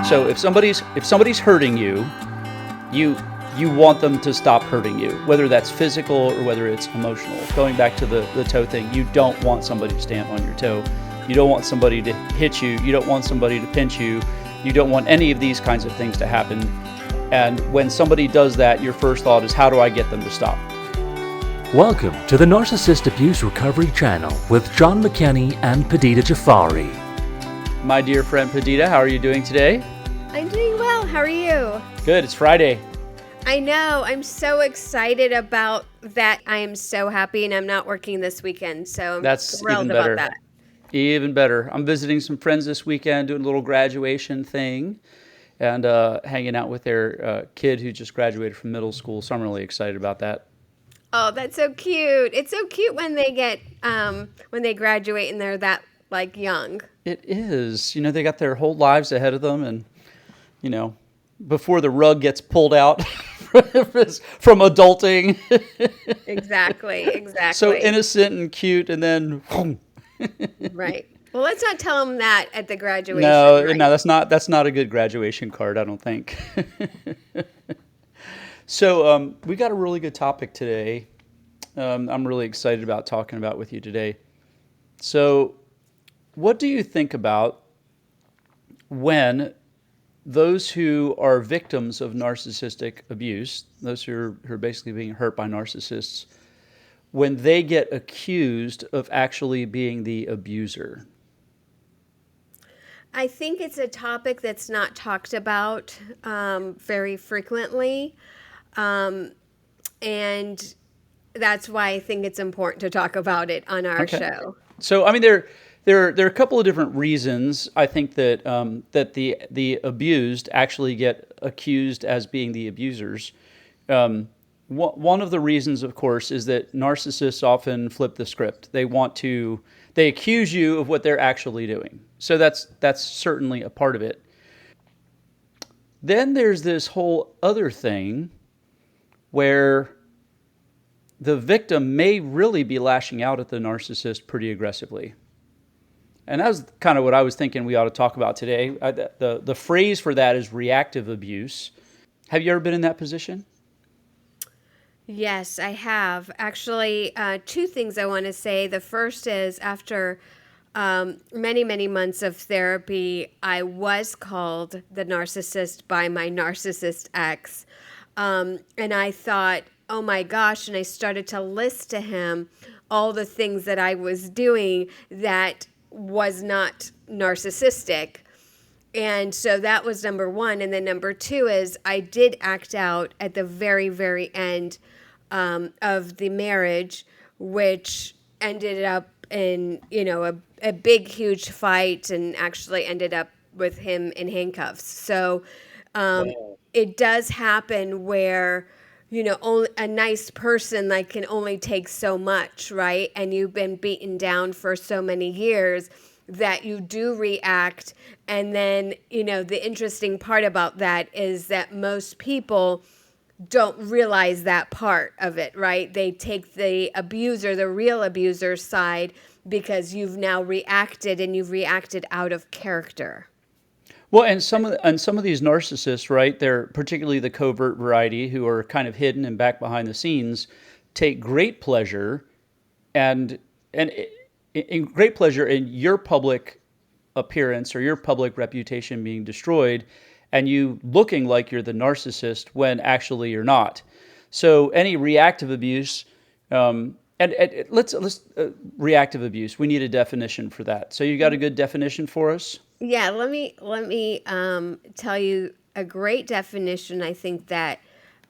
So if somebody's hurting you, you want them to stop hurting you, whether that's physical or whether it's emotional. Going back to the toe thing, you don't want somebody to stamp on your toe. You don't want somebody to hit you. You don't want somebody to pinch you. You don't want any of these kinds of things to happen. And when somebody does that, your first thought is, how do I get them to stop? Welcome to the Narcissist Abuse Recovery Channel with John McKenney and Padideh Jafari. My dear friend Padideh, how are you doing today? I'm doing well. How are you? Good. It's Friday. I know. I'm so excited about that. I am so happy, and I'm not working this weekend, so I'm thrilled even better. about that. Even better. I'm visiting some friends this weekend, doing a little graduation thing, and hanging out with their kid who just graduated from middle school. So I'm really excited about that. Oh, that's so cute. It's so cute when they get when they graduate and they're that young. It is. They got their whole lives ahead of them, and before the rug gets pulled out from adulting. Exactly. So innocent and cute, and then Right. Well, let's not tell them that at the graduation. No, right? no, that's not a good graduation card, I don't think. So we got a really good topic today. I'm really excited about talking about with you today. So, what do you think about when those who are victims of narcissistic abuse, those who are basically being hurt by narcissists, when they get accused of actually being the abuser? I think it's a topic that's not talked about very frequently. And that's why I think it's important to talk about it on our show. So, I mean, there are a couple of different reasons I think that that the abused actually get accused as being the abusers. One of the reasons, of course, is that narcissists often flip the script. They accuse you of what they're actually doing. So that's certainly a part of it. Then there's this whole other thing where the victim may really be lashing out at the narcissist pretty aggressively. And that was kind of what I was thinking we ought to talk about today. The phrase for that is reactive abuse. Have you ever been in that position? Yes, I have. Actually, two things I want to say. The first is after many, many months of therapy, I was called the narcissist by my narcissist ex. And I thought, oh my gosh, and I started to list to him all the things that I was doing that was not narcissistic. And so that was number one. And then number two is I did act out at the very, very end of the marriage, which ended up in, a big, huge fight and actually ended up with him in handcuffs. So it does happen where, only a nice person can only take so much, right? And you've been beaten down for so many years that you do react. And then, the interesting part about that is that most people don't realize that part of it, right? They take the abuser, the real abuser's side, because you've now reacted, and you've reacted out of character. Well, and some of these narcissists, right? They're particularly the covert variety who are kind of hidden and back behind the scenes, take great pleasure in your public appearance or your public reputation being destroyed, and you looking like you're the narcissist when actually you're not. So any reactive abuse, let's reactive abuse. We need a definition for that. So you got a good definition for us? Yeah, let me tell you a great definition. I think that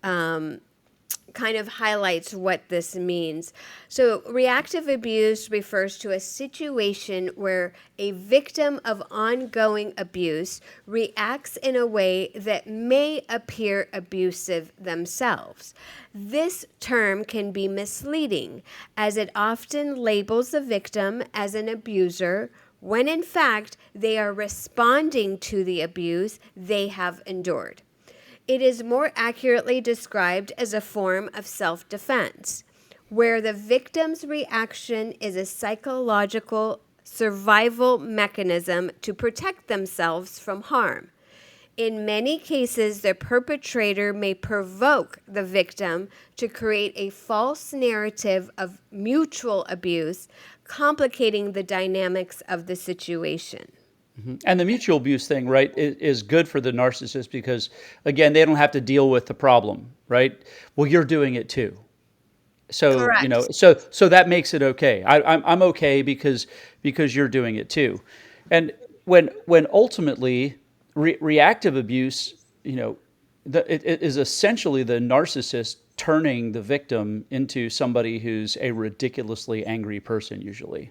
kind of highlights what this means. So reactive abuse refers to a situation where a victim of ongoing abuse reacts in a way that may appear abusive themselves. This term can be misleading, as it often labels the victim as an abuser, when in fact they are responding to the abuse they have endured. It is more accurately described as a form of self-defense, where the victim's reaction is a psychological survival mechanism to protect themselves from harm. In many cases, the perpetrator may provoke the victim to create a false narrative of mutual abuse, complicating the dynamics of the situation. And the mutual abuse thing, right, is good for the narcissist because, again, they don't have to deal with the problem, right? Well, you're doing it too. So, Correct. so that makes it okay. I'm okay because you're doing it too. And when ultimately reactive abuse, it is essentially the narcissist turning the victim into somebody who's a ridiculously angry person usually.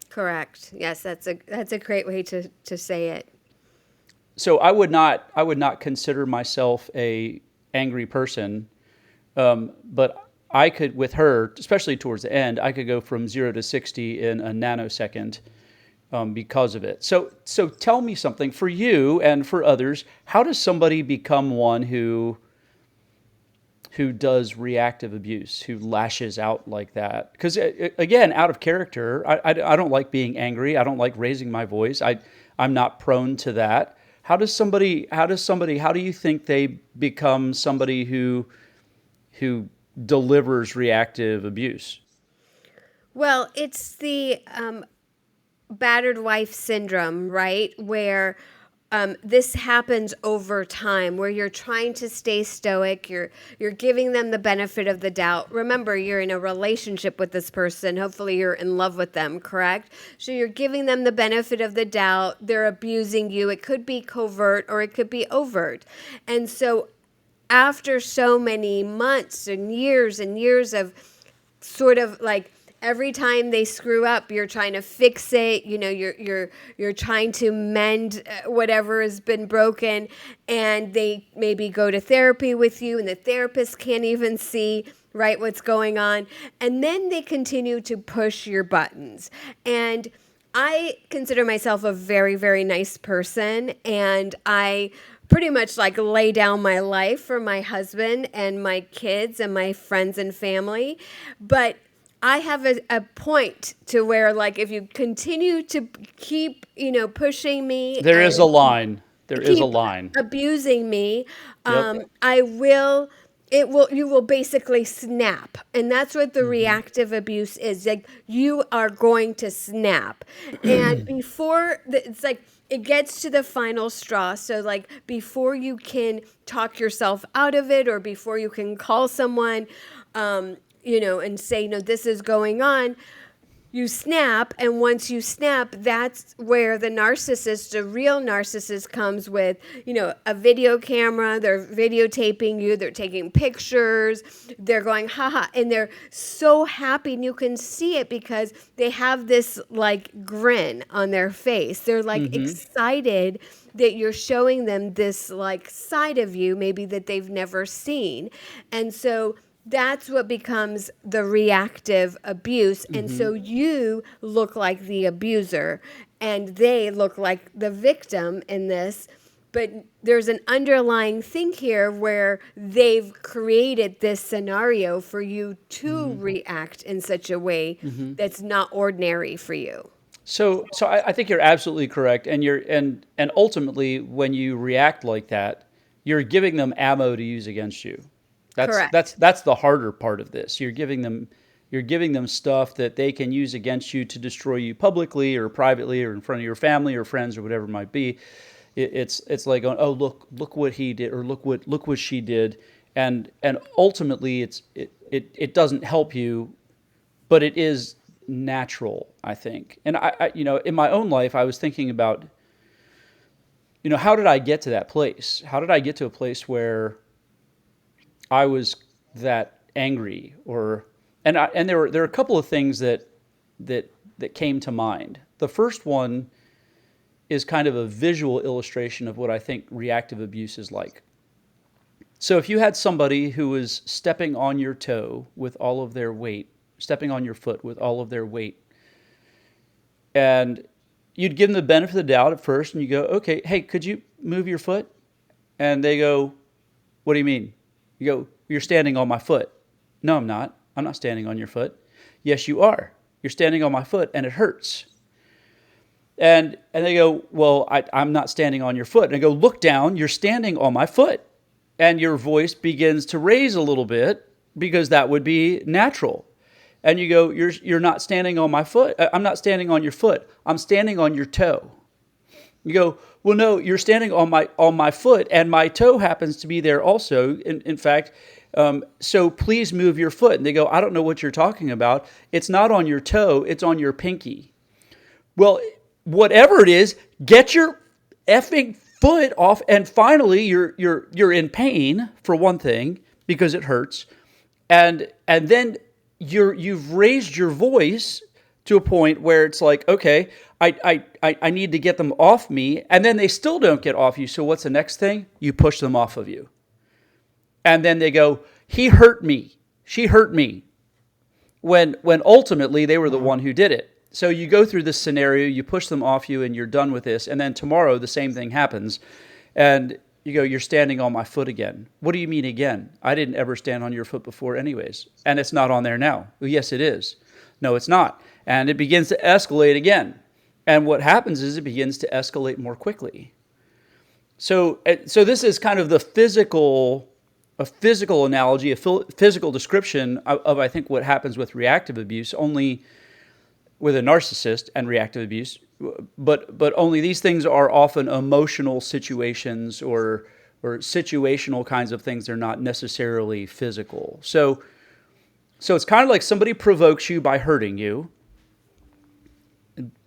Correct. Yes, that's a great way to say it. So I would not consider myself a angry person, but I could, with her, especially towards the end, I could go from 0 to 60 in a nanosecond, because of it. So tell me something for you and for others. How does somebody become one who does reactive abuse, who lashes out like that? Because again, out of character, I don't like being angry. I don't like raising my voice. I'm not prone to that. How do you think they become somebody who delivers reactive abuse? Well, it's the battered wife syndrome, right? Where this happens over time, where you're trying to stay stoic, you're giving them the benefit of the doubt. Remember, you're in a relationship with this person. Hopefully, you're in love with them, correct? So you're giving them the benefit of the doubt. They're abusing you. It could be covert or it could be overt, and so after so many months and years of sort of like every time they screw up, you're trying to fix it, you're trying to mend whatever has been broken, and they maybe go to therapy with you and the therapist can't even see right what's going on, and then they continue to push your buttons. And I consider myself a very, very nice person, and I pretty much like lay down my life for my husband and my kids and my friends and family. But I have a point to where, like, if you continue to keep, pushing me There is a and line. There is a keep line. abusing me, Yep. I will. It will. You will basically snap, and that's what the Hmm. reactive abuse is. Like, you are going to snap, and it's like it gets to the final straw. So, like, before you can talk yourself out of it, or before you can call someone, and say, no, this is going on, you snap. And once you snap, that's where the real narcissist comes with, a video camera. They're videotaping you. They're taking pictures. They're going, haha. And they're so happy. And you can see it because they have this like grin on their face. They're like Hmm. excited that you're showing them this like side of you, maybe that they've never seen. And so that's what becomes the reactive abuse. And Hmm. so you look like the abuser and they look like the victim in this. But there's an underlying thing here where they've created this scenario for you to Hmm. react in such a way Hmm. that's not ordinary for you. So I think you're absolutely correct, and ultimately, when you react like that, you're giving them ammo to use against you. That's that's Correct. that's the harder part of this. You're giving them stuff that they can use against you to destroy you publicly or privately or in front of your family or friends or whatever it might be. It's like going, oh, look what he did, or look what she did, and ultimately it doesn't help you, but it is natural, I think. And in my own life, I was thinking about, how did I get to that place? How did I get to a place where I was that angry, and there were a couple of things that came to mind. The first one is kind of a visual illustration of what I think reactive abuse is like. So if you had somebody who was stepping on your toe with all of their weight, stepping on your foot with all of their weight, and you'd give them the benefit of the doubt at first, and you go, okay, hey, could you move your foot? And they go, what do you mean? You go, you're standing on my foot. No, I'm not. I'm not standing on your foot. Yes, you are. You're standing on my foot, and it hurts. And they go, well, I'm not standing on your foot. And I go, look down, you're standing on my foot. And your voice begins to raise a little bit because that would be natural. And you go, you're not standing on my foot. I'm not standing on your foot. I'm standing on your toe. You go, well, no, you're standing on my foot, and my toe happens to be there also. In fact, so please move your foot. And they go, I don't know what you're talking about. It's not on your toe. It's on your pinky. Well, whatever it is, get your effing foot off. And finally, you're in pain for one thing because it hurts, and then you've raised your voice to a point where it's like, okay, I need to get them off me, and then they still don't get off you. So what's the next thing? You push them off of you, and then they go, he hurt me, she hurt me, when ultimately they were the one who did it. So you go through this scenario, you push them off you, and you're done with this. And then tomorrow the same thing happens, and you go, you're standing on my foot again. What do you mean again? I didn't ever stand on your foot before anyways, and it's not on there now. Well, yes, it is. No, it's not. And it begins to escalate again. And what happens is it begins to escalate more quickly. So this is kind of a physical analogy, a physical description of I think what happens with reactive abuse, only with a narcissist and reactive abuse, but only these things are often emotional situations or situational kinds of things. They're not necessarily physical. So it's kind of like somebody provokes you by hurting you,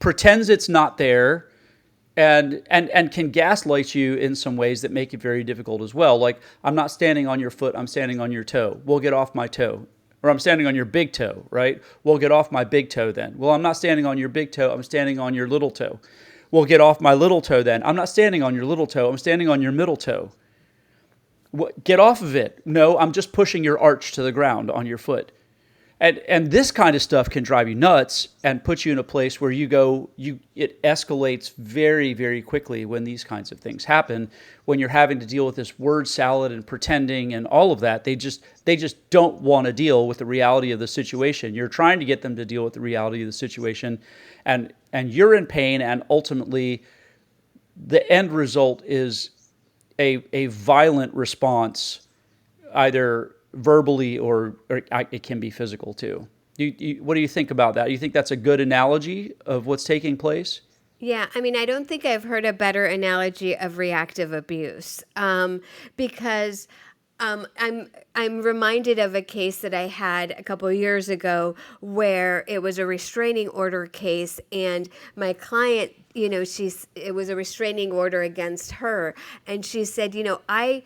pretends it's not there, and can gaslight you in some ways that make it very difficult as well. Like, I'm not standing on your foot, I'm standing on your toe. Well, get off my toe. Or I'm standing on your big toe, right? Well, get off my big toe then. Well, I'm not standing on your big toe, I'm standing on your little toe. Well, get off my little toe then. I'm not standing on your little toe, I'm standing on your middle toe. Get off of it. No, I'm just pushing your arch to the ground on your foot. And this kind of stuff can drive you nuts and put you in a place where it escalates very, very quickly when these kinds of things happen. When you're having to deal with this word salad and pretending and all of that, they just don't want to deal with the reality of the situation. You're trying to get them to deal with the reality of the situation, and you're in pain, and ultimately the end result is a violent response, either verbally or it can be physical too. What do you think about that? Do you think that's a good analogy of what's taking place? Yeah, I mean, I don't think I've heard a better analogy of reactive abuse, because I'm reminded of a case that I had a couple of years ago where it was a restraining order case, and my client, it was a restraining order against her, and she said, I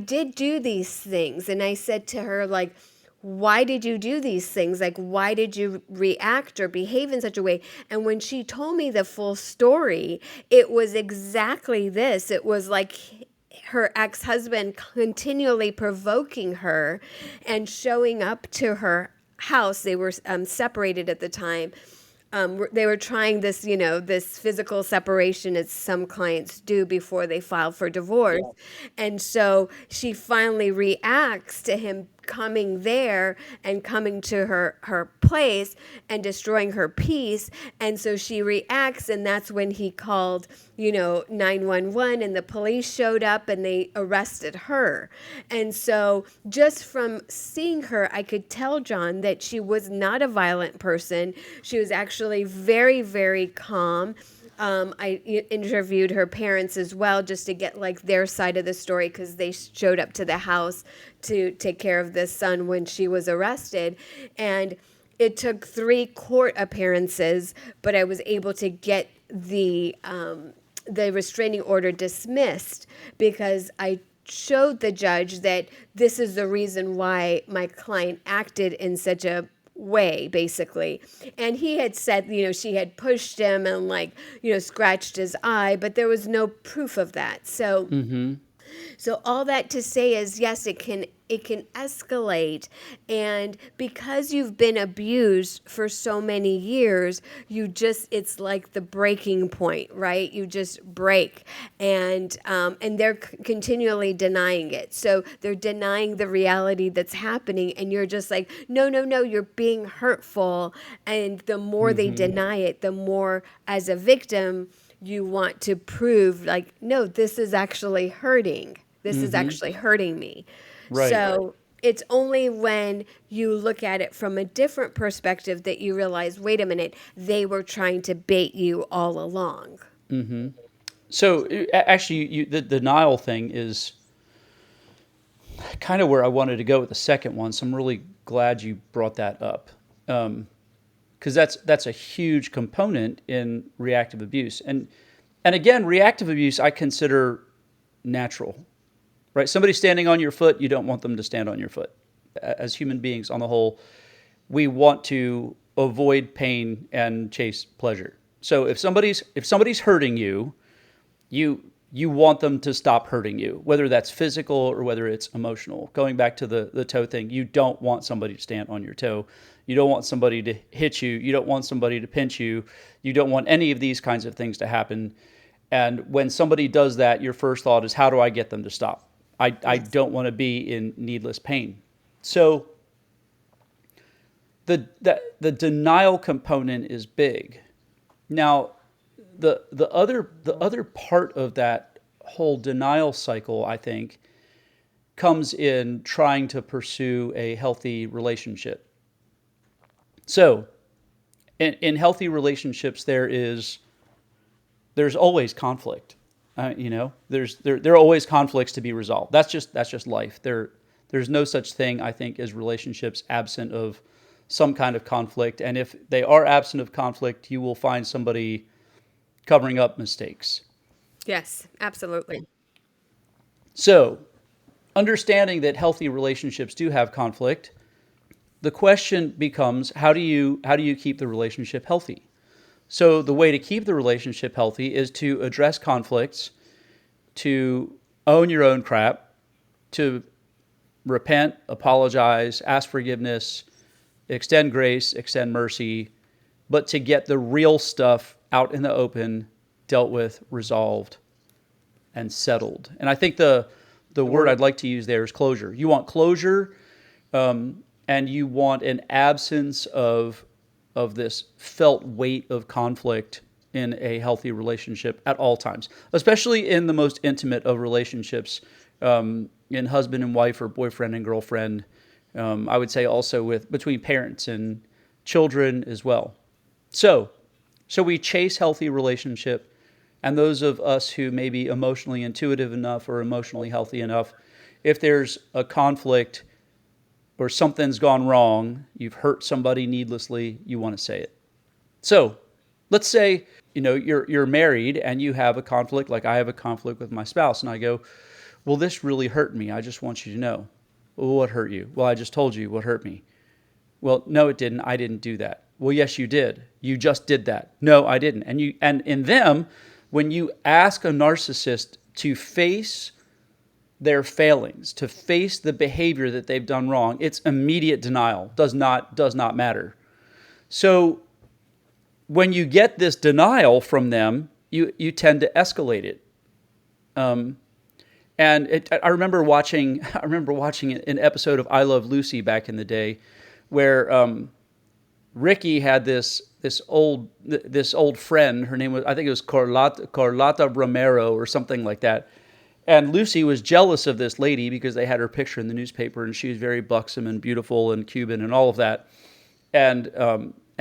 did do these things, and I said to her, like, why did you do these things? Like, why did you react or behave in such a way? And when she told me the full story, it was exactly this. It was like her ex-husband continually provoking her and showing up to her house. They were separated at the time. They were trying this, this physical separation, as some clients do before they file for divorce. Yeah. And so she finally reacts to him coming there and coming to her place and destroying her peace. And so she reacts, and that's when he called, 911, and the police showed up and they arrested her. And so just from seeing her, I could tell, John, that she was not a violent person. She was actually very, very calm. I interviewed her parents as well, just to get like their side of the story, because they showed up to the house to take care of this son when she was arrested. And it took 3 court appearances, but I was able to get the restraining order dismissed, because I showed the judge that this is the reason why my client acted in such a way, basically. And he had said, she had pushed him and scratched his eye, but there was no proof of that. So So all that to say is, yes, it can escalate, and because you've been abused for so many years, it's like the breaking point, right? You just break, and they're continually denying it. So they're denying the reality that's happening, and you're just like, no, no, no, you're being hurtful. And the more they deny it, the more, as a victim, you want to prove, like, no, this is actually hurting. This is actually hurting me. Right. So it's only when you look at it from a different perspective that you realize, wait a minute, they were trying to bait you all along. So actually, the denial thing is kind of where I wanted to go with the second one. So I'm really glad you brought that up, because that's a huge component in reactive abuse. And again, reactive abuse I consider natural, right? Somebody standing on your foot, you don't want them to stand on your foot. As human beings, on the whole, we want to avoid pain and chase pleasure. So if somebody's hurting you, you want them to stop hurting you, whether that's physical or whether it's emotional. Going back to the toe thing, you don't want somebody to stand on your toe. You don't want somebody to hit you. You don't want somebody to pinch you. You don't want any of these kinds of things to happen. And when somebody does that, your first thought is, how do I get them to stop? I don't want to be in needless pain. So the denial component is big. Now, the other part of that whole denial cycle, I think, comes in trying to pursue a healthy relationship. So, in healthy relationships, there's always conflict. There are always conflicts to be resolved. That's just life. There's no such thing, I think, as relationships absent of some kind of conflict. And if they are absent of conflict, you will find somebody covering up mistakes. Yes, absolutely. So, understanding that healthy relationships do have conflict, the question becomes, how do you keep the relationship healthy? So the way to keep the relationship healthy is to address conflicts, to own your own crap, to repent, apologize, ask forgiveness, extend grace, extend mercy, but to get the real stuff out in the open, dealt with, resolved, and settled. And I think the word I'd like to use there is closure. You want closure, and you want an absence of this felt weight of conflict in a healthy relationship at all times, especially in the most intimate of relationships, in husband and wife or boyfriend and girlfriend. I would say also between parents and children as well. So we chase healthy relationship, and those of us who may be emotionally intuitive enough or emotionally healthy enough, if there's a conflict or something's gone wrong, you've hurt somebody needlessly, you want to say it. So let's say, you're married and you have a conflict, like I have a conflict with my spouse, and I go, well, this really hurt me. I just want you to know. Well, what hurt you? Well, I just told you what hurt me. Well, no, it didn't. I didn't do that. Well, yes, you did. You just did that. No, I didn't. And in them, when you ask a narcissist to face their failings, to face the behavior that they've done wrong, it's immediate denial. Does not matter. So when you get this denial from them, you tend to escalate it. I remember watching an episode of I Love Lucy back in the day, where Ricky had this old friend. Her name was, I think it was Carlota Romero or something like that. And Lucy was jealous of this lady because they had her picture in the newspaper, and she was very buxom and beautiful and Cuban and all of that. And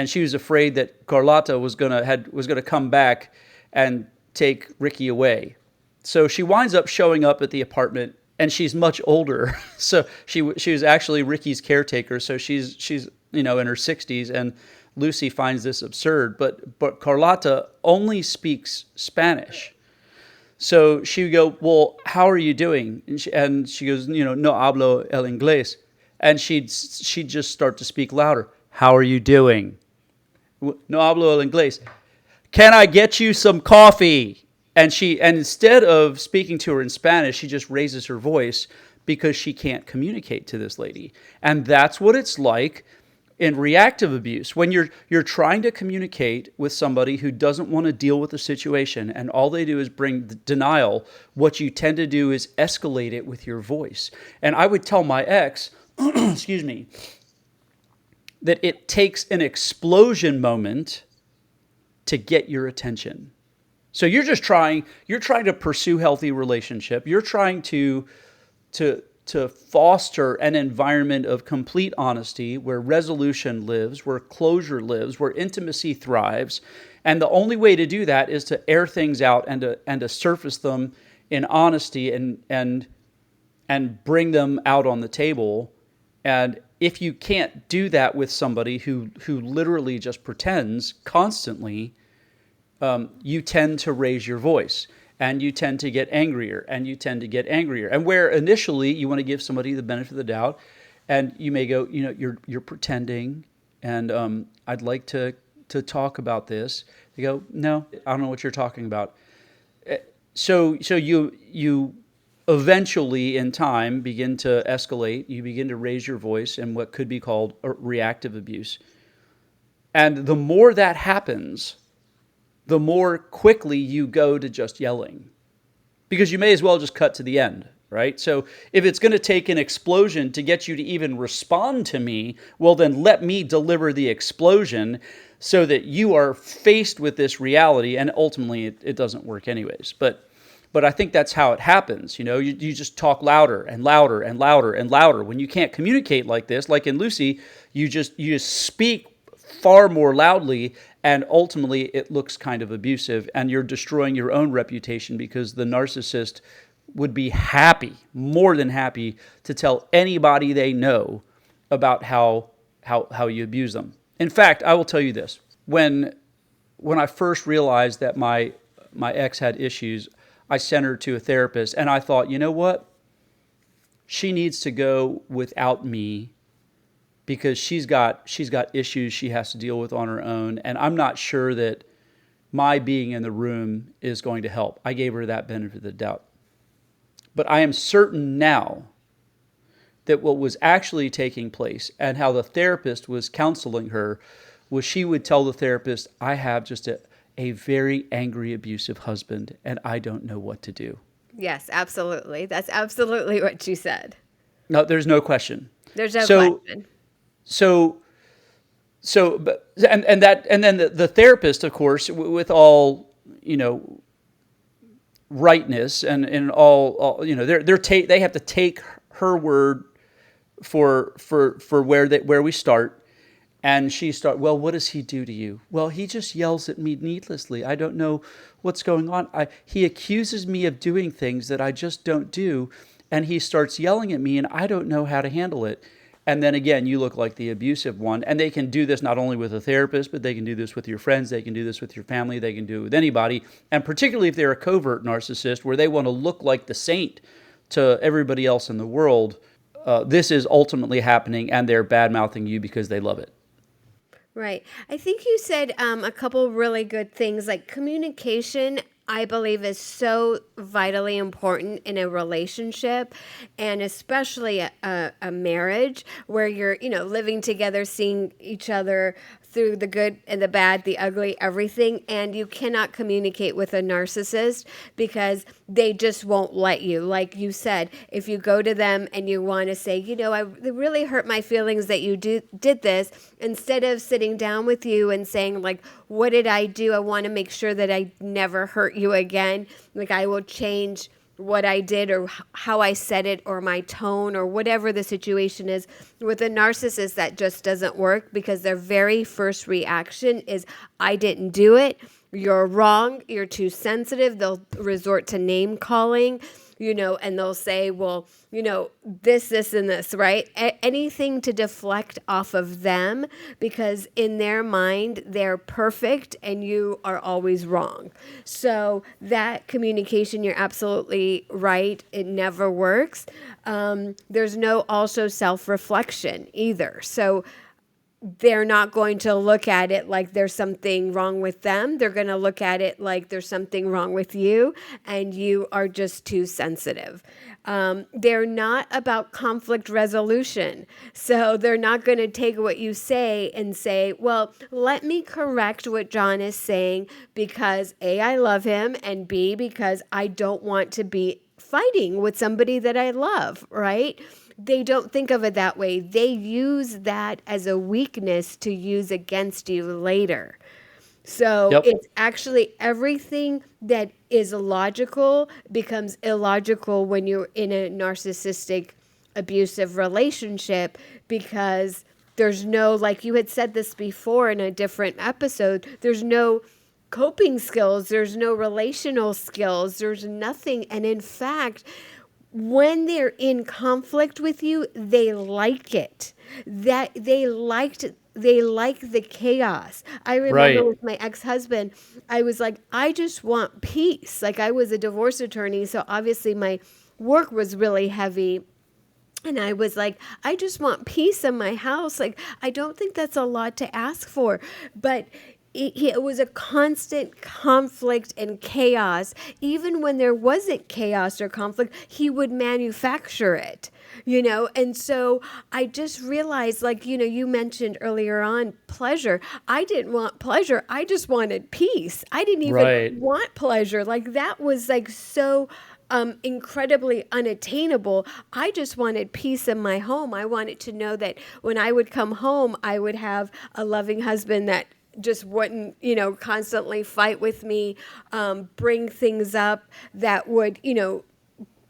she was afraid that Carlota was gonna come back and take Ricky away. So she winds up showing up at the apartment, and she's much older. So she was actually Ricky's caretaker. So she's in her 60s, and Lucy finds this absurd. But Carlota only speaks Spanish. So she would go, well, how are you doing? And she goes, no hablo el inglés. And she'd just start to speak louder. How are you doing? No hablo el inglés. Can I get you some coffee? And instead of speaking to her in Spanish, she just raises her voice because she can't communicate to this lady. And that's what it's like in reactive abuse. When you're trying to communicate with somebody who doesn't want to deal with the situation and all they do is bring denial, what you tend to do is escalate it with your voice. And I would tell my ex, excuse me, that it takes an explosion moment to get your attention. So you're trying to pursue healthy relationship. You're trying to foster an environment of complete honesty where resolution lives, where closure lives, where intimacy thrives. And the only way to do that is to air things out and to surface them in honesty and bring them out on the table. And if you can't do that with somebody who literally just pretends constantly, you tend to raise your voice and you tend to get angrier and you tend to get angrier. And where initially you want to give somebody the benefit of the doubt and you may go, you're pretending and I'd like to talk about this. They go, no, I don't know what you're talking about. So you eventually in time begin to escalate. You begin to raise your voice in what could be called reactive abuse. And the more that happens, the more quickly you go to just yelling. Because you may as well just cut to the end, right? So if it's going to take an explosion to get you to even respond to me, well, then let me deliver the explosion so that you are faced with this reality, and ultimately it doesn't work anyways. But I think that's how it happens. You just talk louder and louder and louder and louder. When you can't communicate like this, like in Lucy, you just speak far more loudly, and ultimately it looks kind of abusive, and you're destroying your own reputation because the narcissist would be happy, more than happy, to tell anybody they know about how you abuse them. In fact, I will tell you this. When I first realized that my ex had issues, I sent her to a therapist, and I thought, you know what? She needs to go without me because she's got issues she has to deal with on her own, and I'm not sure that my being in the room is going to help. I gave her that benefit of the doubt. But I am certain now that what was actually taking place and how the therapist was counseling her was she would tell the therapist, I have just a very angry, abusive husband, and I don't know what to do. Yes, absolutely. That's absolutely what you said. No, there's no question. There's no question. And then the therapist, of course, with all rightness and all they have to take her word for where we start. And well, what does he do to you? Well, he just yells at me needlessly. I don't know what's going on. He accuses me of doing things that I just don't do. And he starts yelling at me and I don't know how to handle it. And then again, you look like the abusive one. And they can do this not only with a therapist, but they can do this with your friends. They can do this with your family. They can do it with anybody. And particularly if they're a covert narcissist where they want to look like the saint to everybody else in the world, this is ultimately happening and they're bad-mouthing you because they love it. Right. I think you said a couple really good things, like communication, I believe, is so vitally important in a relationship, and especially a marriage where you're, living together, seeing each other through the good and the bad, the ugly, everything. And you cannot communicate with a narcissist because they just won't let you. Like you said, if you go to them and you want to say, it really hurt my feelings that you did this, instead of sitting down with you and saying, like, what did I do? I want to make sure that I never hurt you again. Like, I will change what I did or how I said it or my tone or whatever the situation is. With a narcissist, that just doesn't work because their very first reaction is, I didn't do it. You're wrong. You're too sensitive. They'll resort to name calling, and they'll say, well, this, and this, right? Anything to deflect off of them because in their mind, they're perfect and you are always wrong. So that communication, you're absolutely right. It never works. There's no also self-reflection either. So they're not going to look at it like there's something wrong with them. They're going to look at it like there's something wrong with you and you are just too sensitive. They're not about conflict resolution. So they're not going to take what you say and say, well, let me correct what John is saying because A, I love him, and B, because I don't want to be fighting with somebody that I love, right? They don't think of it that way. They use that as a weakness to use against you later. So Yep. it's actually everything that is logical becomes illogical when you're in a narcissistic, abusive relationship because there's no, like you had said this before in a different episode, there's no coping skills, there's no relational skills, there's nothing. And in fact, when they're in conflict with you, they like it. That they like the chaos. I remember Right. with my ex-husband, I was like, I just want peace. Like I was a divorce attorney, so obviously my work was really heavy. And I was like, I just want peace in my house. Like, I don't think that's a lot to ask for. But it was a constant conflict and chaos. Even when there wasn't chaos or conflict, he would manufacture it, And so I just realized, like, you mentioned earlier on pleasure. I didn't want pleasure. I just wanted peace. I didn't even Right. want pleasure. Like, that was like so incredibly unattainable. I just wanted peace in my home. I wanted to know that when I would come home, I would have a loving husband that just wouldn't, constantly fight with me, bring things up that would,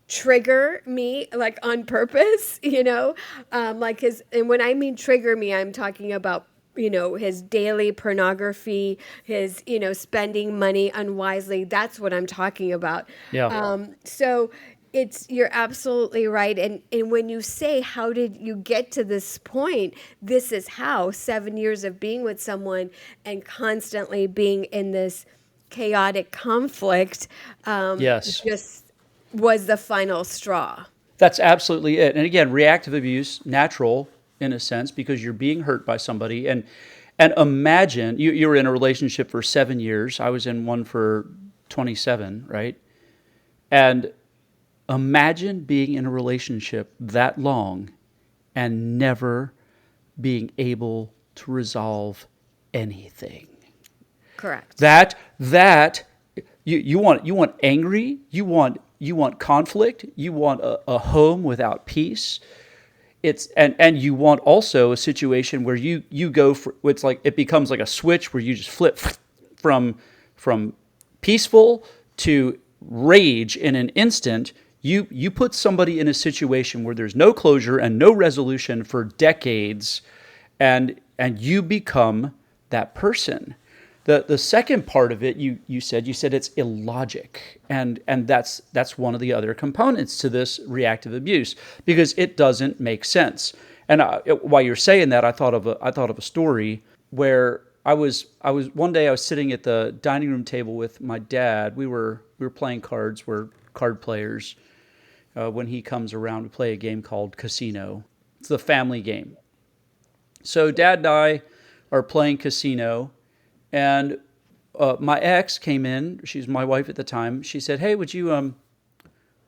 trigger me like on purpose, like and when I mean trigger me, I'm talking about his daily pornography, his, spending money unwisely. That's what I'm talking about. Yeah. So you're absolutely right. And when you say, how did you get to this point? This is how 7 years of being with someone and constantly being in this chaotic conflict, Yes. just was the final straw. That's absolutely it. And again, reactive abuse, natural in a sense, because you're being hurt by somebody. And imagine you were in a relationship for 7 years. I was in one for 27, right? And imagine being in a relationship that long and never being able to resolve anything. Correct. That you want angry, you want conflict, you want a home without peace. And you want also a situation where you go for, it's like it becomes like a switch where you just flip from peaceful to rage in an instant. You put somebody in a situation where there's no closure and no resolution for decades, and you become that person. The second part of it, you said it's illogic, and that's one of the other components to this reactive abuse, because it doesn't make sense. And while you're saying that, I thought of a story where I was one day I was sitting at the dining room table with my dad. We were playing cards. We're card players. When he comes around, we play a game called Casino. It's the family game. So Dad and I are playing Casino. And my ex came in. She's my wife at the time. She said, "Hey, would you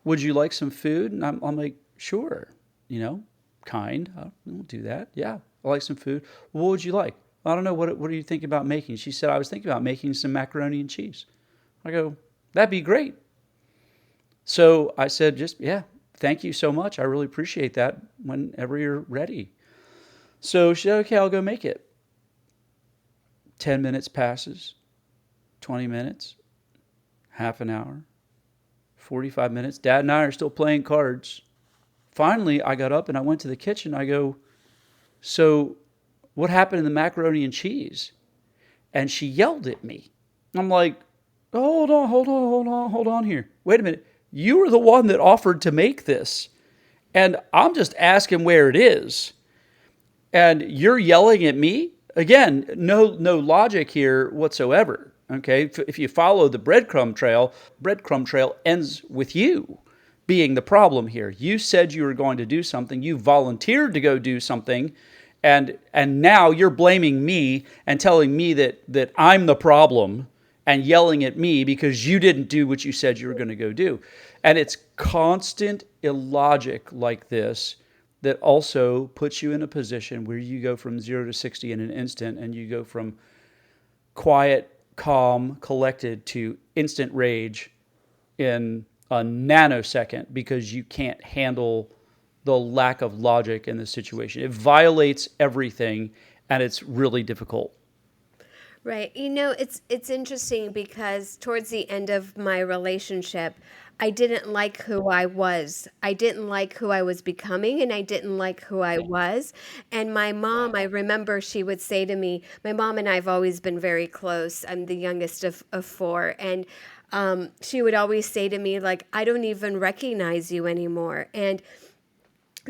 like some food?" And I'm like, "Sure, kind. We'll do that. Yeah, I like some food. Well, what would you like?" "I don't know. What do you think about making?" She said, "I was thinking about making some macaroni and cheese." I go, "That'd be great." So I said, "Yeah, thank you so much. I really appreciate that. Whenever you're ready." So she said, "Okay, I'll go make it." 10 minutes passes, 20 minutes, half an hour, 45 minutes. Dad and I are still playing cards. Finally, I got up and I went to the kitchen. I go, "So what happened in the macaroni and cheese?" And she yelled at me. I'm like, hold on here. Wait a minute. You were the one that offered to make this. And I'm just asking where it is. And you're yelling at me? Again, no logic here whatsoever. Okay, if you follow the breadcrumb trail ends with you being the problem here. You said you were going to do something. You volunteered to go do something, And now you're blaming me and telling me that I'm the problem and yelling at me because you didn't do what you said you were going to go do. And it's constant illogic like this that also puts you in a position where you go from 0 to 60 in an instant, and you go from quiet, calm, collected to instant rage in a nanosecond because you can't handle the lack of logic in the situation. It violates everything, and it's really difficult. Right. It's interesting because towards the end of my relationship, I didn't like who I was. I didn't like who I was becoming, and I didn't like who I was. And my mom, I remember she would say to me, my mom and I have always been very close. I'm the youngest of four. And she would always say to me, like, I don't even recognize you anymore. And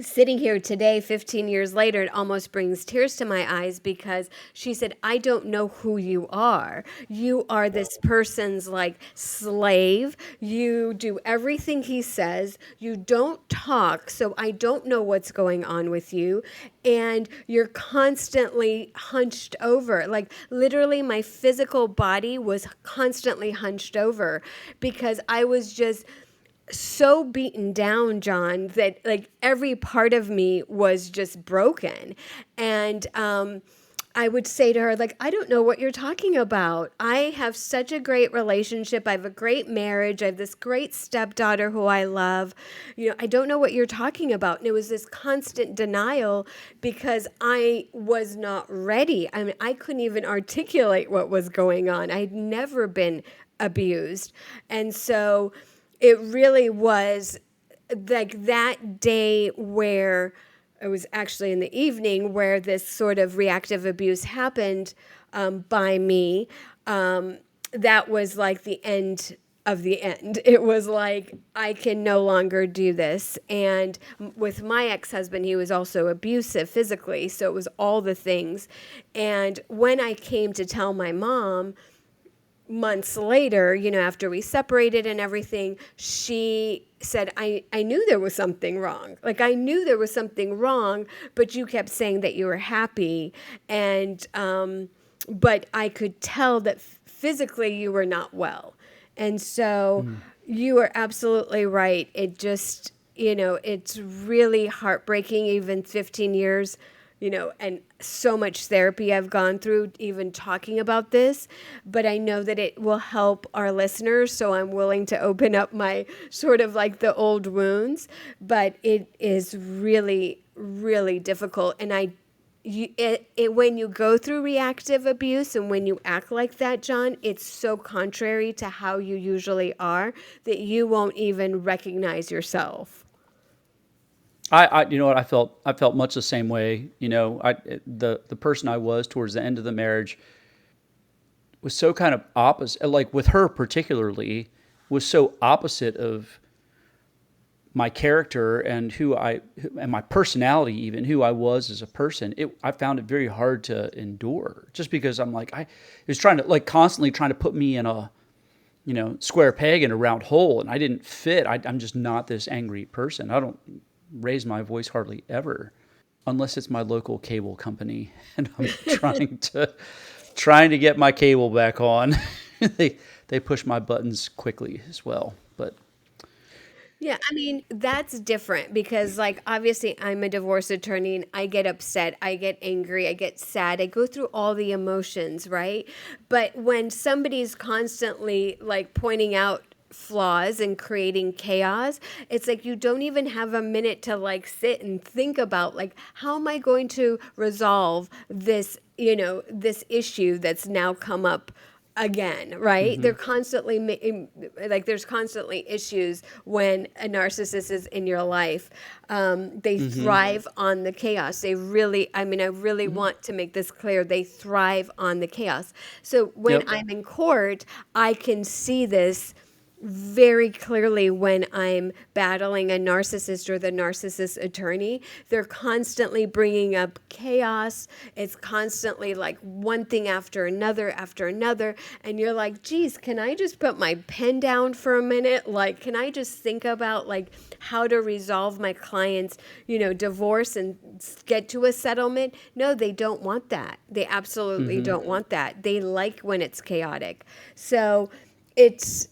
sitting here today, 15 years later, it almost brings tears to my eyes because she said, I don't know who you are. You are this person's like slave. You do everything he says. You don't talk. So I don't know what's going on with you. And you're constantly hunched over. Like literally, my physical body was constantly hunched over because I was just so beaten down, John, that like every part of me was just broken. And I would say to her, like, I don't know what you're talking about. I have such a great relationship. I have a great marriage. I have this great stepdaughter who I love. I don't know what you're talking about. And it was this constant denial because I was not ready. I mean, I couldn't even articulate what was going on. I'd never been abused. And so it really was like that day where it was actually in the evening where this sort of reactive abuse happened by me. That was like the end of the end. It was like, I can no longer do this. And with my ex-husband, he was also abusive physically. So it was all the things. And when I came to tell my mom, months later, after we separated and everything, she said, I knew there was something wrong. Like, I knew there was something wrong, but you kept saying that you were happy. And, but I could tell that physically you were not well. And so you are absolutely right. It just, it's really heartbreaking, even 15 years and so much therapy I've gone through even talking about this, but I know that it will help our listeners. So I'm willing to open up my sort of like the old wounds, but it is really, really difficult. And when you go through reactive abuse and when you act like that, John, it's so contrary to how you usually are that you won't even recognize yourself. You know what, I felt much the same way. The person I was towards the end of the marriage was so kind of opposite, like with her particularly, was so opposite of my character and and my personality, even who I was as a person. I found it very hard to endure, just because I'm like, it was trying to like constantly trying to put me in a square peg in a round hole, and I didn't fit. I'm just not this angry person. I don't raise my voice hardly ever, unless it's my local cable company and I'm trying to get my cable back on. they push my buttons quickly as well. But Yeah, I mean, that's different because, like, obviously, I'm a divorce attorney and I get upset, I get angry, I get sad, I go through all the emotions, right? But when somebody's constantly, like, pointing out flaws and creating chaos, it's like you don't even have a minute to, like, sit and think about, like, how am I going to resolve this, this issue that's now come up again, right? They're constantly like there's constantly issues when a narcissist is in your life. They thrive on the chaos. They really, I mean, I really want to make this clear. They thrive on the chaos. So when yep. I'm in court, I can see this very clearly when I'm battling a narcissist or the narcissist attorney. They're constantly bringing up chaos. It's constantly like one thing after another after another. And you're like, geez, can I just put my pen down for a minute? Like, can I just think about like how to resolve my client's, divorce and get to a settlement? No, they don't want that. They absolutely don't want that. They like when it's chaotic. So it's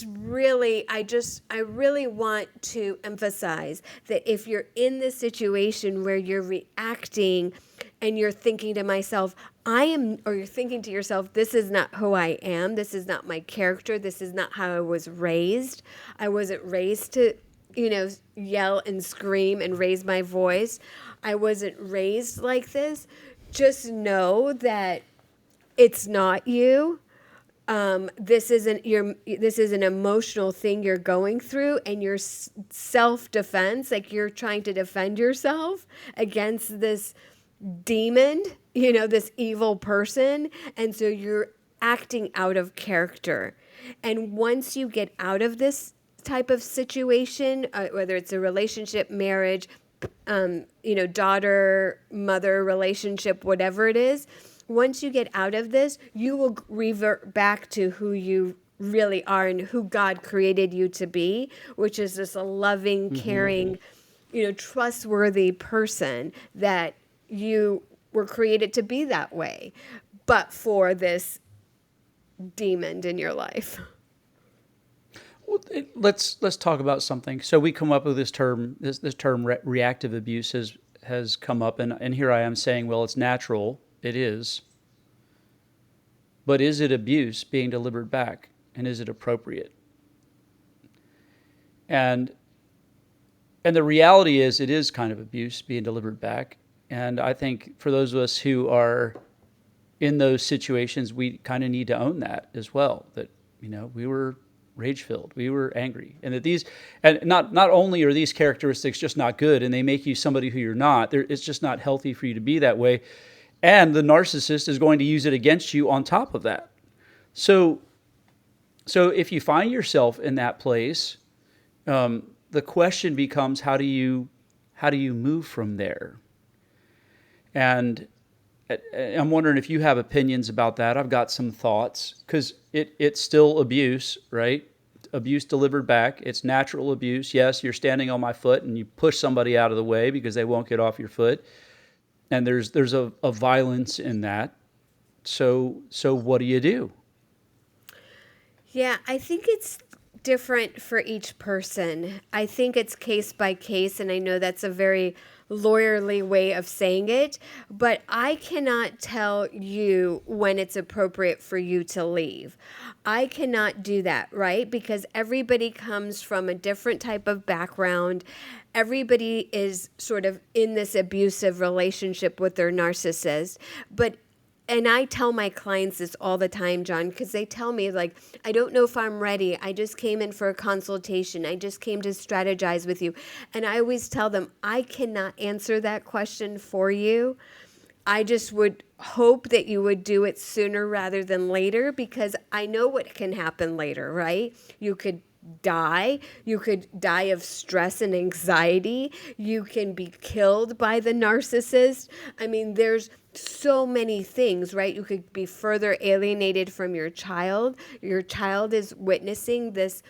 really, I really want to emphasize that if you're in this situation where you're reacting and you're thinking to myself, or you're thinking to yourself, this is not who I am, this is not my character, this is not how I was raised. I wasn't raised to, yell and scream and raise my voice. I wasn't raised like this. Just know that it's not you. This is an emotional thing you're going through, and your self-defense, like you're trying to defend yourself against this demon, this evil person. And so you're acting out of character. And once you get out of this type of situation, whether it's a relationship, marriage, daughter, mother relationship, whatever it is, once you get out of this, you will revert back to who you really are and who God created you to be, which is just a loving, caring, trustworthy person that you were created to be that way, but for this demon in your life. Well, let's talk about something. So we come up with this term. This term reactive abuse has come up, and here I am saying, well, it's natural. It is. But is it abuse being delivered back, and is it appropriate? And the reality is, it is kind of abuse being delivered back. And I think for those of us who are in those situations, we kind of need to own that as well. That we were rage-filled, we were angry, and that not only are these characteristics just not good, and they make you somebody who you're not. It's just not healthy for you to be that way. And the narcissist is going to use it against you on top of that. So if you find yourself in that place, the question becomes, how do you move from there? And I'm wondering if you have opinions about that. I've got some thoughts, because it's still abuse, right? Abuse delivered back. It's natural abuse. Yes, you're standing on my foot and you push somebody out of the way because they won't get off your foot. And there's a violence in that. So what do you do? Yeah, I think it's different for each person. I think it's case by case, and I know that's a very lawyerly way of saying it, but I cannot tell you when it's appropriate for you to leave. I cannot do that, right? Because everybody comes from a different type of background. Everybody is sort of in this abusive relationship with their narcissist, and I tell my clients this all the time, John, because they tell me, like, I don't know if I'm ready. I just came in for a consultation. I just came to strategize with you. And I always tell them, I cannot answer that question for you. I just would hope that you would do it sooner rather than later, because I know what can happen later, right? You could die. You could die of stress and anxiety. You can be killed by the narcissist. I mean, there's so many things, right? You could be further alienated from your child. Your child is witnessing this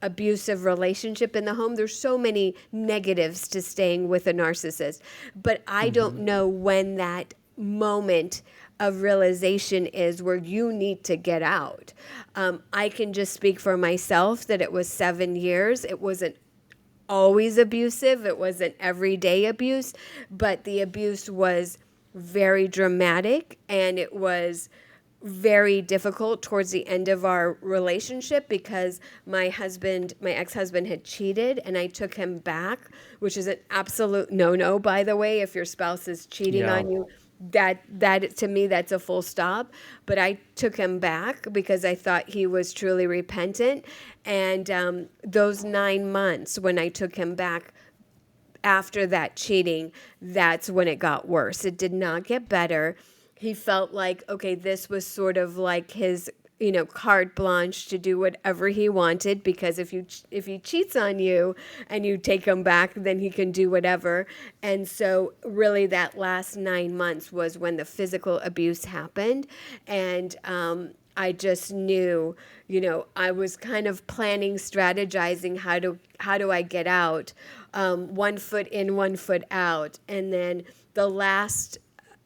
abusive relationship in the home. There's so many negatives to staying with a narcissist. But I don't know when that moment of realization is where you need to get out. I can just speak for myself that it was 7 years. It wasn't always abusive. It wasn't everyday abuse, but the abuse was very dramatic, and it was very difficult towards the end of our relationship because my ex-husband had cheated, and I took him back, which is an absolute no-no, by the way. If your spouse is cheating on you, that to me, that's a full stop. But I took him back because I thought he was truly repentant. And those 9 months when I took him back after that cheating, that's when it got worse. It did not get better. He felt like, okay, this was sort of like his carte blanche to do whatever he wanted, because if he cheats on you and you take him back, then he can do whatever. And so really that last 9 months was when the physical abuse happened. And I just knew, I was kind of planning, strategizing how do I get out, 1 foot in, 1 foot out. And then the last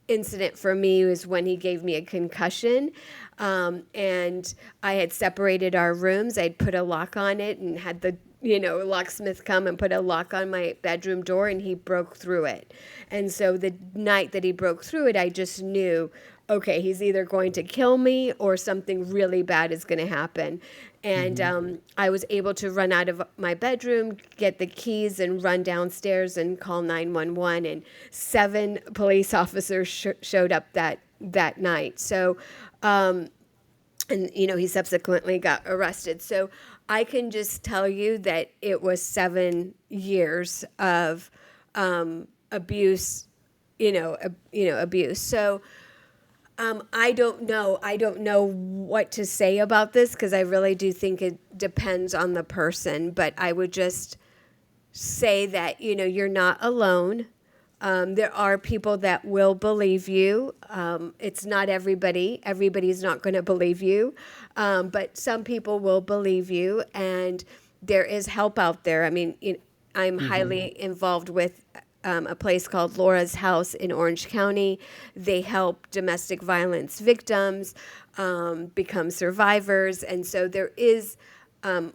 incident for me was when he gave me a concussion, and I had separated our rooms. I'd put a lock on it and had the locksmith come and put a lock on my bedroom door, and he broke through it. And so the night that he broke through it, I just knew, okay, he's either going to kill me or something really bad is going to happen. And I was able to run out of my bedroom, get the keys, and run downstairs and call 911. And 7 police officers showed up that night. So, and he subsequently got arrested. So I can just tell you that it was 7 years of abuse. Abuse. So. I don't know. I don't know what to say about this, because I really do think it depends on the person. But I would just say that, you're not alone. There are people that will believe you. It's not everybody. Everybody's not going to believe you. But some people will believe you. And there is help out there. I mean, I'm highly involved with a place called Laura's House in Orange County. They help domestic violence victims become survivors. And so there is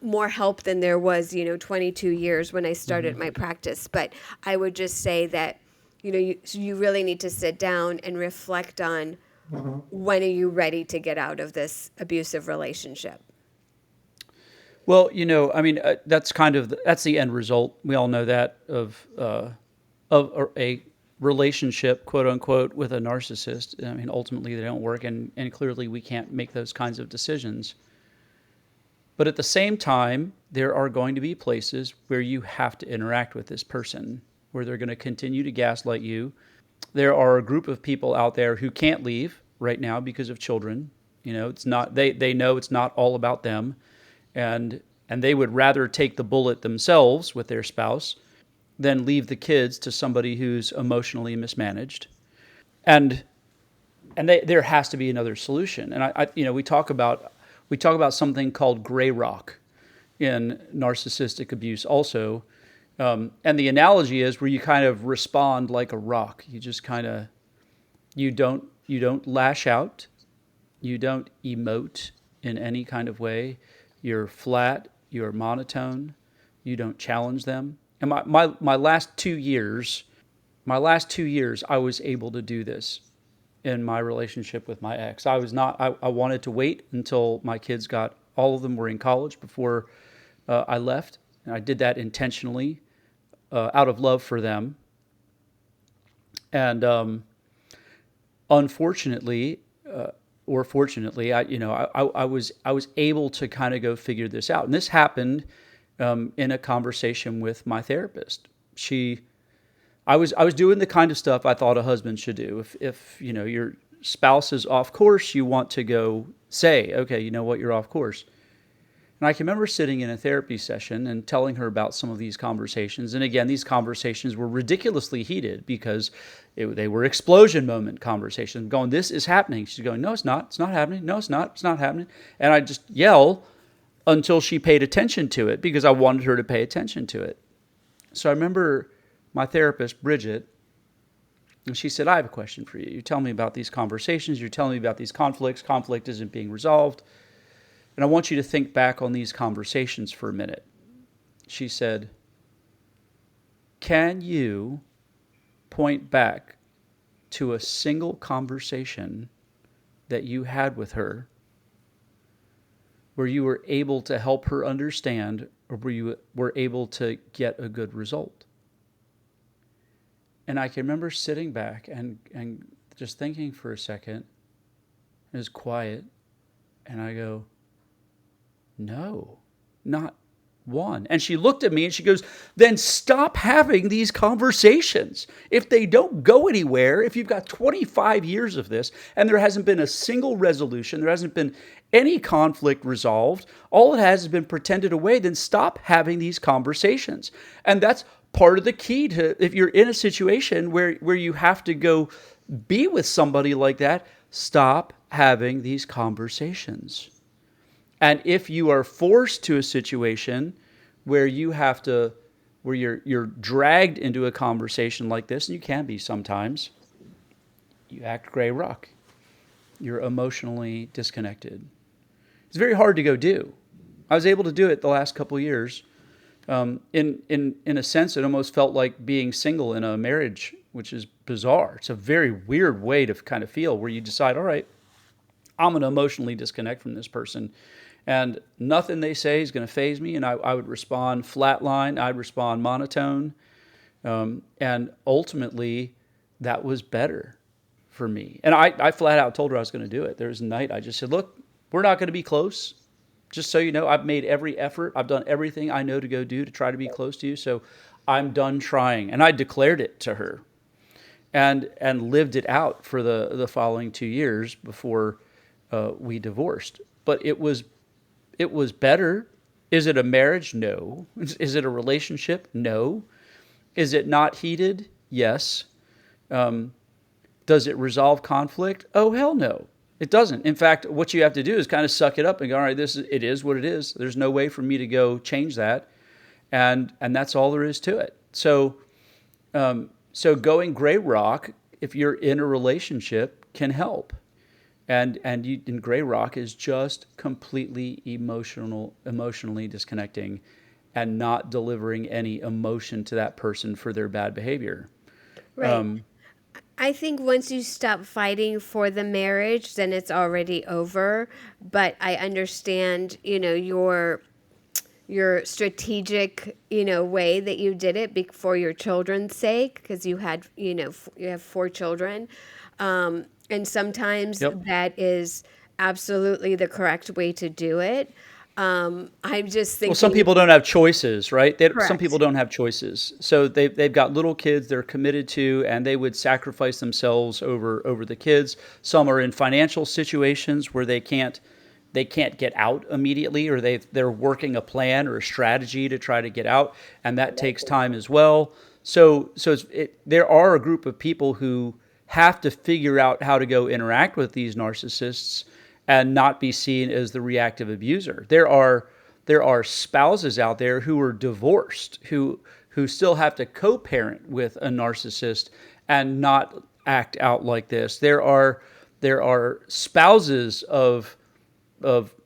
more help than there was, 22 years when I started my practice. But I would just say that, you really need to sit down and reflect on when are you ready to get out of this abusive relationship. Well, I mean, that's that's the end result. We all know that of a relationship, quote unquote, with a narcissist. I mean, ultimately they don't work, and clearly we can't make those kinds of decisions. But at the same time, there are going to be places where you have to interact with this person, where they're going to continue to gaslight you. There are a group of people out there who can't leave right now because of children. It's not, they know it's not all about them, and they would rather take the bullet themselves with their spouse than leave the kids to somebody who's emotionally mismanaged. And there has to be another solution. And we talk about something called gray rock in narcissistic abuse also. And the analogy is where you kind of respond like a rock. You just kind of, you don't lash out. You don't emote in any kind of way. You're flat, you're monotone. You don't challenge them. And my last 2 years, I was able to do this in my relationship with my ex. I wanted to wait until my kids all of them were in college before I left. And I did that intentionally out of love for them. And unfortunately, or fortunately, I was able to kind of go figure this out. And this happened in a conversation with my therapist. I was doing the kind of stuff I thought a husband should do. If your spouse is off course, you want to go say, okay, you know what, you're off course. And I can remember sitting in a therapy session and telling her about some of these conversations. And again, these conversations were ridiculously heated because they were explosion moment conversations. I'm going, this is happening. She's going, no, it's not. It's not happening. No, it's not. It's not happening. And I just yell until she paid attention to it, because I wanted her to pay attention to it. So I remember my therapist, Bridget, and she said, I have a question for you. You tell me about these conversations. You're telling me about these conflicts. Conflict isn't being resolved. And I want you to think back on these conversations for a minute. She said, can you point back to a single conversation that you had with her where you were able to help her understand, or where you were able to get a good result? And I can remember sitting back and just thinking for a second. It was quiet. And I go, no, not one. And she looked at me and she goes, then stop having these conversations. If they don't go anywhere, if you've got 25 years of this and there hasn't been a single resolution, there hasn't been any conflict resolved, all it has been pretended away, then stop having these conversations. And that's part of the key to, if you're in a situation where you have to go be with somebody like that, stop having these conversations. And if you are forced to a situation where you have to, where you're dragged into a conversation like this, and you can be sometimes, you act gray rock. You're emotionally disconnected. It's very hard to go do. I was able to do it the last couple of years. In a sense, it almost felt like being single in a marriage, which is bizarre. It's a very weird way to kind of feel, where you decide, all right, I'm going to emotionally disconnect from this person, and nothing they say is going to faze me. And I would respond flatline. I'd respond monotone. And ultimately, that was better for me. And I flat out told her I was going to do it. There was a night I just said, look, we're not going to be close. Just so you know, I've made every effort. I've done everything I know to go do to try to be close to you. So I'm done trying. And I declared it to her and lived it out for the following 2 years before we divorced. But it was better. Is it a marriage? No. Is it a relationship? No. Is it not heated? Yes. Does it resolve conflict? Oh, hell no. It doesn't. In fact, what you have to do is kind of suck it up and go, all right, it is what it is. There's no way for me to go change that. And that's all there is to it. So going gray rock, if you're in a relationship, can help. And gray rock is just completely emotionally disconnecting and not delivering any emotion to that person for their bad behavior. Right. I think once you stop fighting for the marriage, then it's already over. But I understand, your strategic, way that you did it for your children's sake, because you had, you have 4 children. And sometimes Yep. that is absolutely the correct way to do it. I'm just thinking. Well, some people don't have choices, right? Some people Correct. don't have choices. So they've got little kids they're committed to, and they would sacrifice themselves over the kids. Some are in financial situations where they can't get out immediately, or they're working a plan or a strategy to try to get out, and that takes time as well. So there are a group of people who have to figure out how to go interact with these narcissists and not be seen as the reactive abuser. There are spouses out there who are divorced, who still have to co-parent with a narcissist and not act out like this. There are spouses of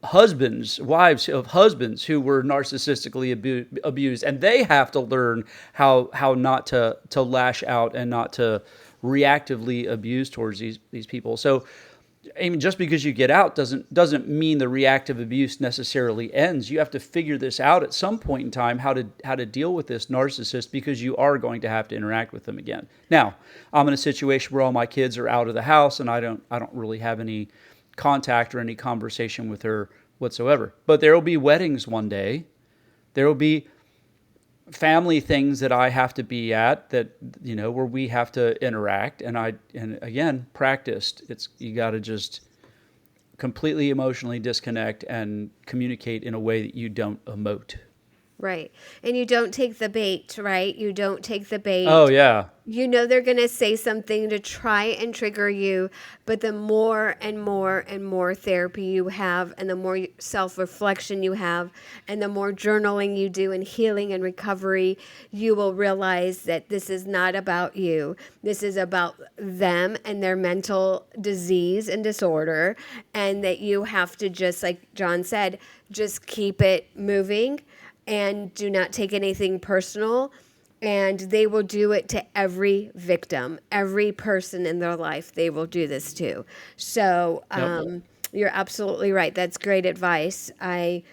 husbands, wives of husbands who were narcissistically abused, and they have to learn how not to lash out and not to reactively abuse towards these people. So, I mean, just because you get out doesn't mean the reactive abuse necessarily ends. You have to figure this out at some point in time, how to deal with this narcissist, because you are going to have to interact with them again. Now, I'm in a situation where all my kids are out of the house, and I don't really have any contact or any conversation with her whatsoever. But there will be weddings one day. There will be family things that I have to be at, that where we have to interact, and again, practiced. You got to just completely emotionally disconnect and communicate in a way that you don't emote. Right. And you don't take the bait, right? You don't take the bait. Oh yeah. They're going to say something to try and trigger you, but the more and more and more therapy you have, and the more self-reflection you have, and the more journaling you do and healing and recovery, you will realize that this is not about you. This is about them and their mental disease and disorder, and that you have to, just like John said, just keep it moving and do not take anything personal. And they will do it to every victim, every person in their life. They will do this to. So you're absolutely right. That's great advice. I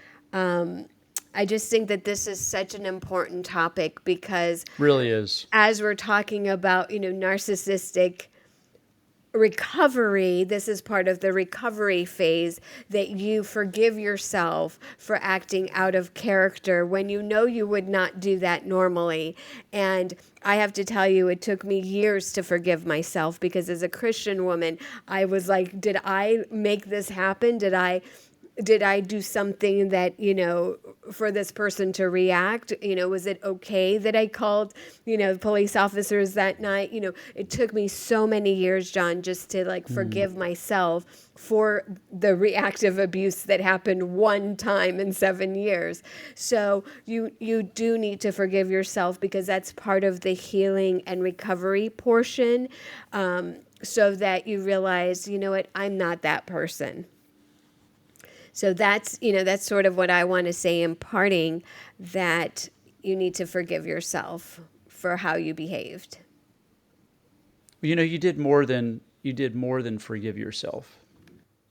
just think that this is such an important topic, because Really is. as we're talking about, narcissistic recovery, this is part of the recovery phase, that you forgive yourself for acting out of character when you know you would not do that normally. And I have to tell you, it took me years to forgive myself, because as a Christian woman, I was like, did I make this happen? Did I do something that, for this person to react? Was it okay that I called, police officers that night? It took me so many years, John, just to forgive myself for the reactive abuse that happened one time in 7 years. So you do need to forgive yourself, because that's part of the healing and recovery portion, so that you realize, I'm not that person. So that's sort of what I want to say in parting, that you need to forgive yourself for how you behaved. You did more than forgive yourself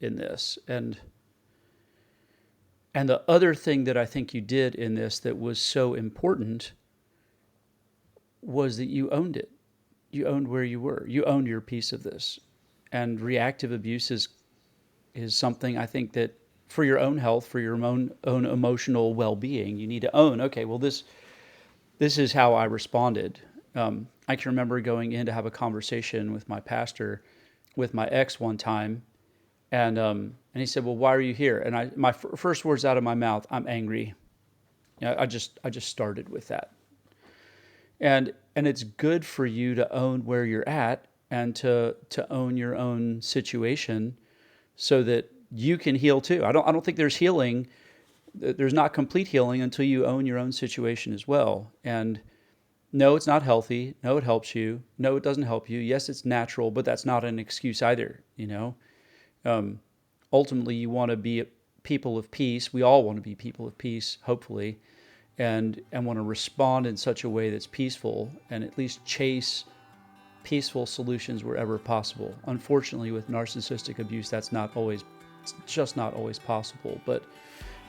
in this. And the other thing that I think you did in this that was so important was that you owned it. You owned where you were. You owned your piece of this. And reactive abuse is something, I think, that for your own health, for your own emotional well-being, you need to own, okay, well, this is how I responded. I can remember going in to have a conversation with my pastor, with my ex one time, and he said, well, why are you here? And my first words out of my mouth, I'm angry. I just started with that. And it's good for you to own where you're at, and to own your own situation, so that you can heal too. I don't think there's healing. There's not complete healing until you own your own situation as well. And no, it's not healthy. No, it helps you. No, it doesn't help you. Yes, it's natural, but that's not an excuse either. Ultimately, you want to be people of peace. We all want to be people of peace, hopefully, and want to respond in such a way that's peaceful, and at least chase peaceful solutions wherever possible. Unfortunately, with narcissistic abuse, it's just not always possible. But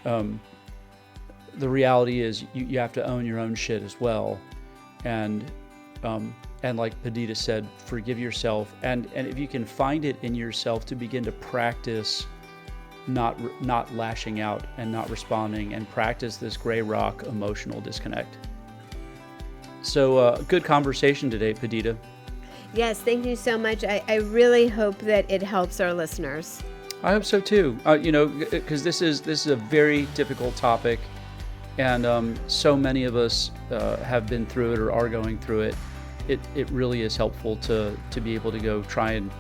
the reality is, you have to own your own shit as well, and like Padideh said, forgive yourself, and if you can find it in yourself to begin to practice not lashing out and not responding, and practice this gray rock emotional disconnect. So good conversation today, Padideh. Yes, thank you so much. I really hope that it helps our listeners. I hope so too. Because this is a very difficult topic, and so many of us have been through it or are going through it. It really is helpful to be able to go try and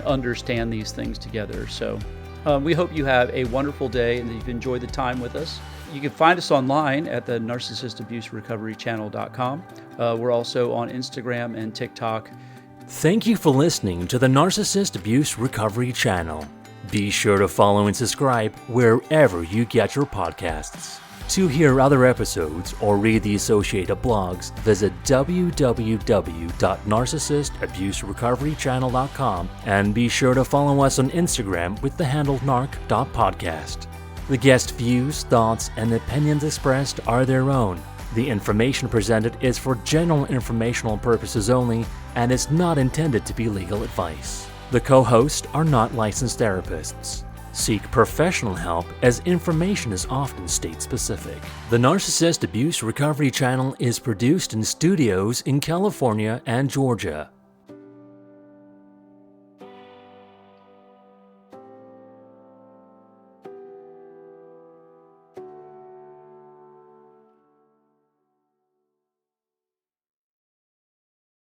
understand these things together. So we hope you have a wonderful day and that you've enjoyed the time with us. You can find us online at the narcissistabuserecoverychannel.com. We're also on Instagram and TikTok. Thank you for listening to the Narcissist Abuse Recovery Channel. Be sure to follow and subscribe wherever you get your podcasts. To hear other episodes or read the associated blogs, visit www.narcissistabuserecoverychannel.com, and be sure to follow us on Instagram with the handle narc.podcast. The guest views, thoughts, and opinions expressed are their own. The information presented is for general informational purposes only and is not intended to be legal advice. The co-hosts are not licensed therapists. Seek professional help, as information is often state-specific. The Narcissist Abuse Recovery Channel is produced in studios in California and Georgia.